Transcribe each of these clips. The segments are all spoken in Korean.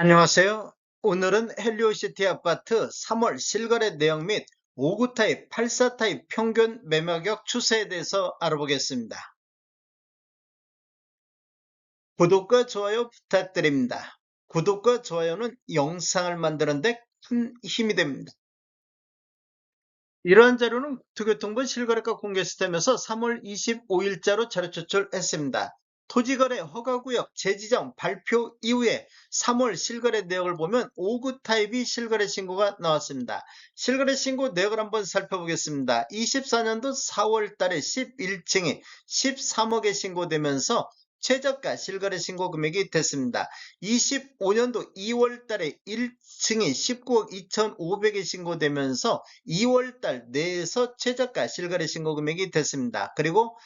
안녕하세요. 오늘은 헬리오시티 아파트 3월 실거래 내용 및 5구 타입, 84 타입 평균 매매가격 추세에 대해서 알아보겠습니다. 구독과 좋아요 부탁드립니다. 구독과 좋아요는 영상을 만드는 데 큰 힘이 됩니다. 이러한 자료는 국토교통부 실거래가 공개 시스템에서 3월 25일자로 자료 제출했습니다. 토지거래 허가구역 재지정 발표 이후에 3월 실거래 내역을 보면 5구 타입이 실거래 신고가 나왔습니다. 실거래 신고 내역을 한번 살펴보겠습니다. 24년도 4월 달에 11층이 13억에 신고되면서 최저가 실거래 신고 금액이 됐습니다. 25년도 2월 달에 1층이 19억 2,500에 신고되면서 2월 달 내에서 최저가 실거래 신고 금액이 됐습니다. 그리고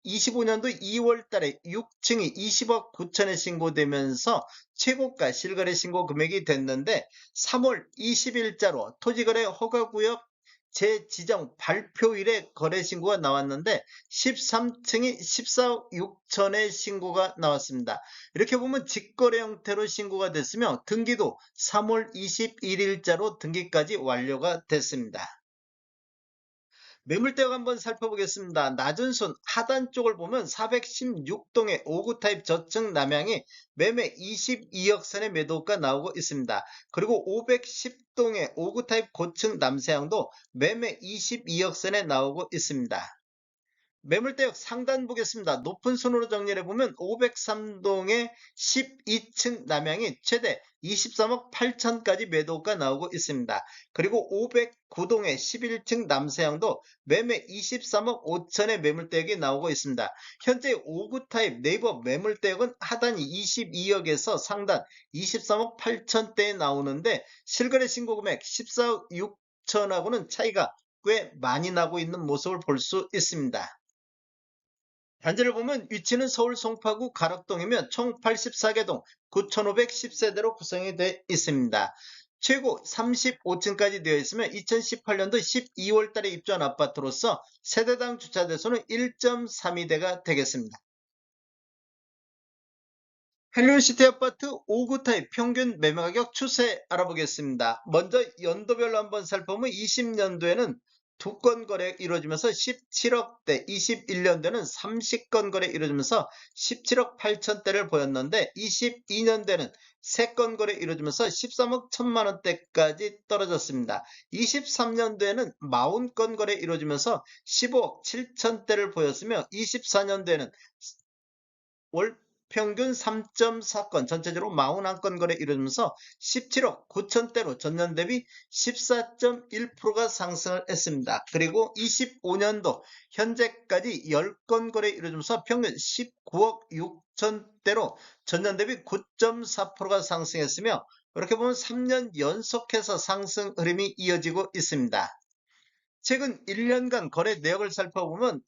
25년도 2월 달에 6층이 20억 9천에 신고되면서 최고가 실거래 신고 금액이 됐는데 3월 20일자로 토지거래 허가구역 재지정 발표일에 거래 신고가 나왔는데 13층이 14억 6천에 신고가 나왔습니다. 이렇게 보면 직거래 형태로 신고가 됐으며 등기도 3월 21일자로 등기까지 완료가 됐습니다. 매물대역 한번 살펴보겠습니다. 낮은 순 하단 쪽을 보면 416동의 5구 타입 저층 남향이 매매 22억 선의 매도가 나오고 있습니다. 그리고 510동의 5구 타입 고층 남서향도 매매 22억 선에 나오고 있습니다. 매물대역 상단 보겠습니다. 높은 순으로 정리를 해보면 503동의 12층 남향이 최대 23억 8천까지 매도가 나오고 있습니다. 그리고 509동의 11층 남서향도 매매 23억 5천의 매물대역이 나오고 있습니다. 현재 5구 타입 네이버 매물대역은 하단이 22억에서 상단 23억 8천대에 나오는데 실거래 신고금액 14억 6천하고는 차이가 꽤 많이 나고 있는 모습을 볼 수 있습니다. 단지를 보면 위치는 서울 송파구 가락동이며 총 84개 동 9,510세대로 구성이 되어 있습니다. 최고 35층까지 되어 있으며 2018년도 12월 달에 입주한 아파트로서 세대당 주차 대수는 1.32대가 되겠습니다. 헬리오시티 아파트 5구 타입 평균 매매가격 추세 알아보겠습니다. 먼저 연도별로 한번 살펴보면 20년도에는 2건 거래 이루어지면서 17억대, 21년도에는 30건 거래 이루어지면서 17억 8천대를 보였는데 22년도에는 3건 거래 이루어지면서 13억 1천만 원대까지 떨어졌습니다. 23년도에는 40건 거래 이루어지면서 15억 7천대를 보였으며 24년도에는 월 평균 3.4건, 전체적으로 41건 거래 이루어지면서 17억 9천대로 전년 대비 14.1%가 상승을 했습니다. 그리고 25년도 현재까지 10건 거래 이루어지면서 평균 19억 6천대로 전년 대비 9.4%가 상승했으며 이렇게 보면 3년 연속해서 상승 흐름이 이어지고 있습니다. 최근 1년간 거래 내역을 살펴보면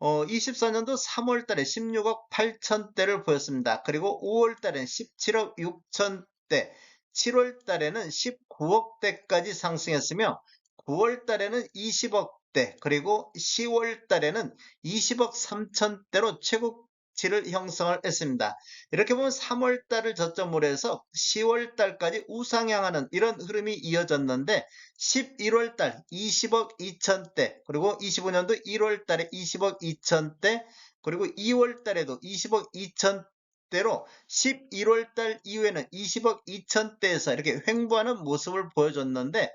24년도 3월 달에 16억 8천대를 보였습니다. 그리고 5월 달에는 17억 6천대, 7월 달에는 19억대까지 상승했으며 9월 달에는 20억대, 그리고 10월 달에는 20억 3천대로 최고치를 형성을 했습니다. 이렇게 보면 3월 달을 저점으로 해서 10월 달까지 우상향하는 이런 흐름이 이어졌는데 11월 달 20억 2천대, 그리고 25년도 1월 달에 20억 2천대, 그리고 2월 달에도 20억 2천대로 11월 달 이후에는 20억 2천대에서 이렇게 횡보하는 모습을 보여줬는데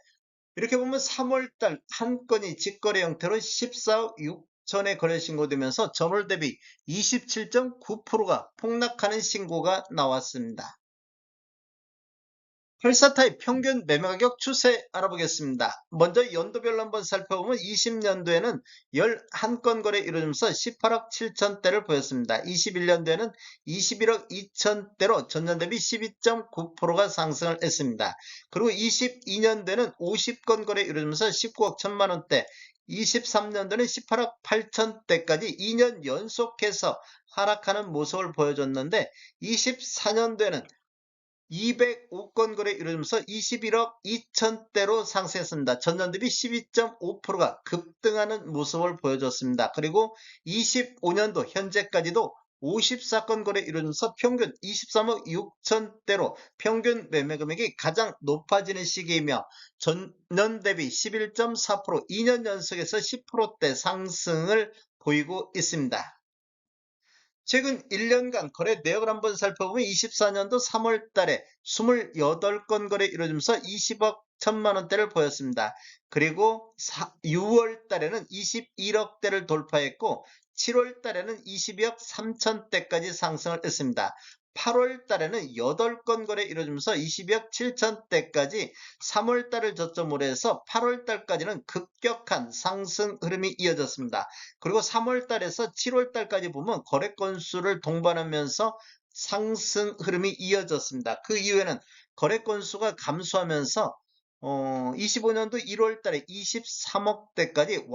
이렇게 보면 3월 달 한 건이 직거래 형태로 14억 6천에 거래 신고되면서 전월 대비 27.9%가 폭락하는 신고가 나왔습니다. 84 타입 평균 매매가격 추세 알아보겠습니다. 먼저 연도별로 한번 살펴보면 20년도에는 11건 거래 이루어지면서 18억 7천대를 보였습니다. 21년도에는 21억 2천대로 전년 대비 12.9%가 상승을 했습니다. 그리고 22년도에는 50건 거래 이루어지면서 19억 1천만 원대, 23년도는 18억 8천대까지 2년 연속해서 하락하는 모습을 보여줬는데 24년도에는 205건 거래 이루어지면서 21억 2천대로 상승했습니다. 전년 대비 12.5%가 급등하는 모습을 보여줬습니다. 그리고 25년도 현재까지도 54건 거래 이루어지면서 평균 23억 6천대로 평균 매매 금액이 가장 높아지는 시기이며 전년 대비 11.4% 2년 연속에서 10%대 상승을 보이고 있습니다. 최근 1년간 거래 내역을 한번 살펴보면 24년도 3월 달에 28건 거래 이루어지면서 20억 1천만 원대를 보였습니다. 그리고 6월 달에는 21억대를 돌파했고 7월 달에는 22억 3천대까지 상승을 했습니다. 8월 달에는 8건 거래 이루어지면서 22억 7천대까지 3월 달을 저점으로 해서 8월 달까지는 급격한 상승 흐름이 이어졌습니다. 그리고 3월 달에서 7월 달까지 보면 거래 건수를 동반하면서 상승 흐름이 이어졌습니다. 그 이후에는 거래 건수가 감소하면서 25년도 1월 달에 23억대까지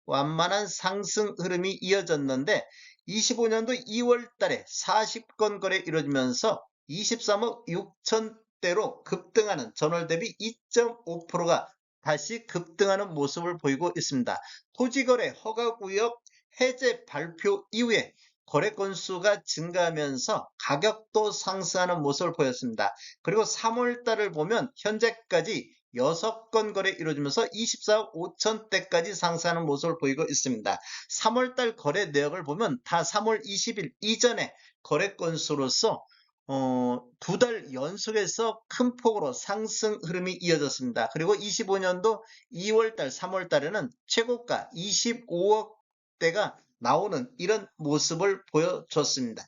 완만한 상승 흐름이 이어졌는데 25년도 2월 달에 40건 거래 이루어지면서 23억 6천대로 급등하는 전월 대비 2.5%가 다시 급등하는 모습을 보이고 있습니다. 토지거래 허가구역 해제 발표 이후에 거래 건수가 증가하면서 가격도 상승하는 모습을 보였습니다. 그리고 3월 달을 보면 현재까지 6건 거래 이루어지면서 24억 5천대까지 상승하는 모습을 보이고 있습니다. 3월 달 거래 내역을 보면 다 3월 20일 이전에 거래 건수로서 2달 연속해서 큰 폭으로 상승 흐름이 이어졌습니다. 그리고 25년도 2월달, 3월달에는 최고가 25억대가 나오는 이런 모습을 보여줬습니다.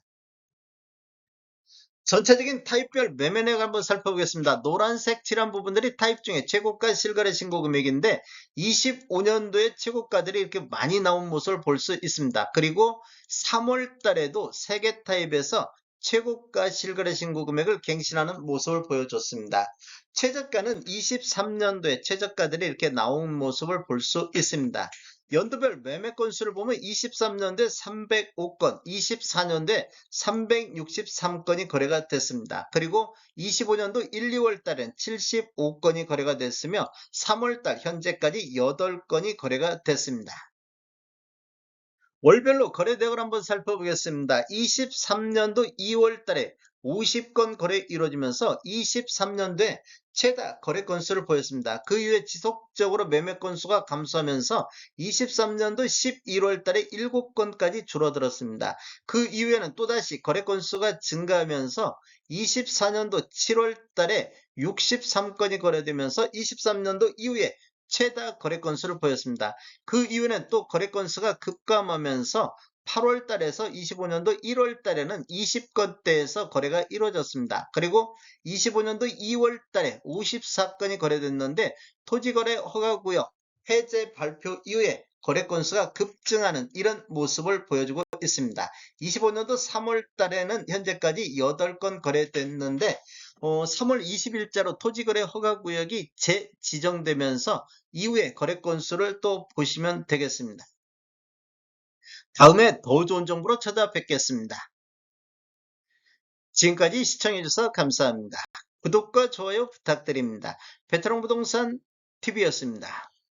전체적인 타입별 매매 내역을 한번 살펴보겠습니다. 노란색 칠한 부분들이 타입 중에 최고가 실거래 신고 금액인데 25년도에 최고가들이 이렇게 많이 나온 모습을 볼 수 있습니다. 그리고 3월 달에도 3개 타입에서 최고가 실거래 신고 금액을 갱신하는 모습을 보여줬습니다. 최저가는 23년도에 최저가들이 이렇게 나온 모습을 볼 수 있습니다. 연도별 매매 건수를 보면 23년도에 305건, 24년도에 363건이 거래가 됐습니다. 그리고 25년도 1, 2월 달엔 75건이 거래가 됐으며 3월 달 현재까지 8건이 거래가 됐습니다. 월별로 거래 내역을 한번 살펴보겠습니다. 23년도 2월 달에 50건 거래 이루어지면서 23년도에 최다 거래 건수를 보였습니다. 그 이후에 지속적으로 매매 건수가 감소하면서 23년도 11월 달에 7건까지 줄어들었습니다. 그 이후에는 또다시 거래 건수가 증가하면서 24년도 7월 달에 63건이 거래되면서 23년도 이후에 최다 거래 건수를 보였습니다. 그 이후에는 또 거래 건수가 급감하면서 8월 달에서 25년도 1월 달에는 20건대에서 거래가 이루어졌습니다. 그리고 25년도 2월 달에 54건이 거래됐는데 토지거래 허가구역 해제 발표 이후에 거래 건수가 급증하는 이런 모습을 보여주고 있습니다. 25년도 3월 달에는 현재까지 8건 거래됐는데 3월 20일자로 토지거래 허가구역이 재지정되면서 이후에 거래 건수를 또 보시면 되겠습니다. 다음에 더 좋은 정보로 찾아뵙겠습니다. 지금까지 시청해주셔서 감사합니다. 구독과 좋아요 부탁드립니다. 베테랑 부동산 TV였습니다.